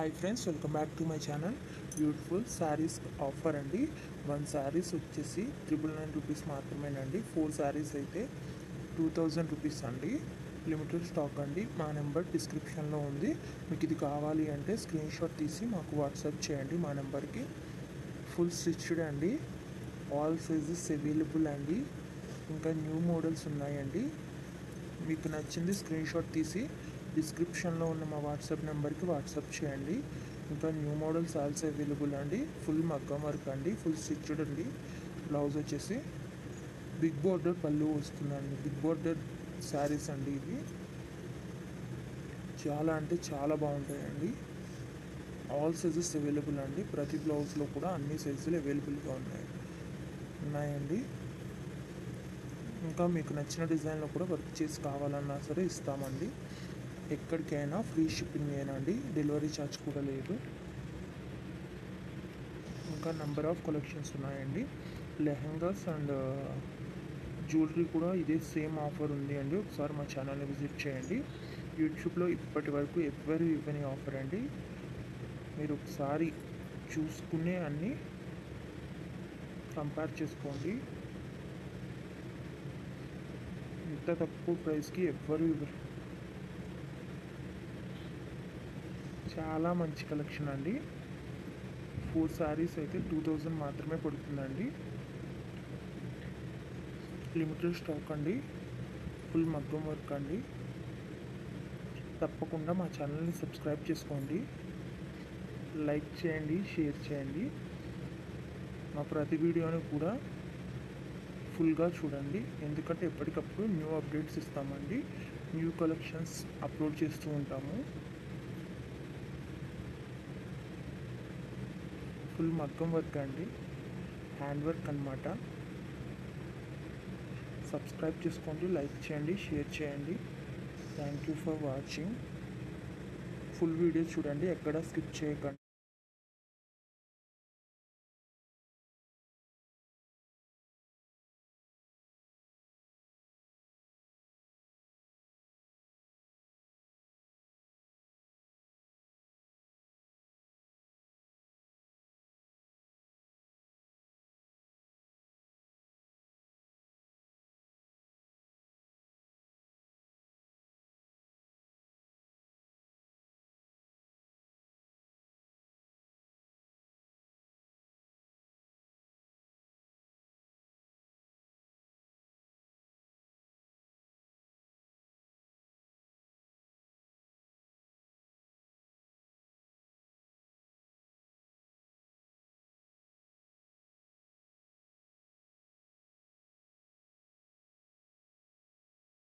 Hi friends, welcome back to my channel. Beautiful saris offer అండి. 1 శారీస్ వచ్చేసి 999 rupees మాత్రమేనండి. 4 శారీస్ అయితే 2000 రూపీస్ అండి. లిమిటెడ్ స్టాక్ అండి. మా నెంబర్ డిస్క్రిప్షన్లో ఉంది. మీకు ఇది కావాలి అంటే స్క్రీన్ షాట్ తీసి మాకు వాట్సాప్ చేయండి మా నెంబర్కి. ఫుల్ స్టిచ్డ్ అండి. ఆల్ సైజెస్ అవైలబుల్ అండి. ఇంకా న్యూ మోడల్స్ ఉన్నాయండి. మీకు నచ్చింది స్క్రీన్ షాట్ తీసి డిస్క్రిప్షన్లో ఉన్న మా వాట్సాప్ నెంబర్కి వాట్సాప్ చేయండి. ఇంకా న్యూ మోడల్స్ ఆల్సో అవైలబుల్ అండి. ఫుల్ మగ్గం వర్క్ అండి, ఫుల్ స్టిచ్డ్ అండి. బ్లౌజ్ వచ్చేసి బిగ్ బోర్డర్ పళ్ళు వస్తుందండి. బిగ్ బోర్డర్ శారీస్ అండి ఇవి. చాలా అంటే చాలా బాగుంటాయండి. ఆల్ సైజెస్ అవైలబుల్ అండి. ప్రతి బ్లౌజ్లో కూడా అన్ని సైజులు అవైలబుల్గా ఉన్నాయండి. ఇంకా మీకు నచ్చిన డిజైన్లో కూడా వర్క్ చేసి కావాలన్నా సరే ఇస్తామండి. ఎక్కడికైనా ఫ్రీ షిప్పింగ్ ఏనండి, డెలివరీ ఛార్జ్ కూడా లేదు. ఇంకా నెంబర్ ఆఫ్ కలెక్షన్స్ ఉన్నాయండి. లెహంగాస్ అండ్ జ్యువెలరీ కూడా ఇదే సేమ్ ఆఫర్ ఉంది అండి. ఒకసారి మా ఛానల్ని విజిట్ చేయండి. యూట్యూబ్లో ఇప్పటి వరకు ఎవ్వరు ఇవ్వని ఆఫర్ అండి. మీరు ఒకసారి చూసుకునే అన్నీ కంపేర్ చేసుకోండి. ఇంత తక్కువ ప్రైస్కి ఎవ్వరు ఇవ్వరు. చాలా మంచి కలెక్షన్ అండి. 4 శారీస్ అయితే 2000 మాత్రమే పడుతుందండి. లిమిటెడ్ స్టాక్ అండి. ఫుల్ మగ్గం వర్క్ అండి. తప్పకుండా మా ఛానల్ని సబ్స్క్రైబ్ చేసుకోండి, లైక్ చేయండి, షేర్ చేయండి. మా ప్రతి వీడియోని కూడా ఫుల్గా చూడండి, ఎందుకంటే ఎప్పటికప్పుడు న్యూ అప్డేట్స్ ఇస్తామండి. న్యూ కలెక్షన్స్ అప్లోడ్ చేస్తూ ఉంటాము. ఫుల్ మగ్గం వర్క్ అండి, హ్యాండ్ వర్క్ అన్నమాట. సబ్స్క్రైబ్ చేసుకోండి, లైక్ చేయండి, షేర్ చేయండి. Thank you for watching. Full video చూడండి, ఎక్కడ స్కిప్ చేయకండి.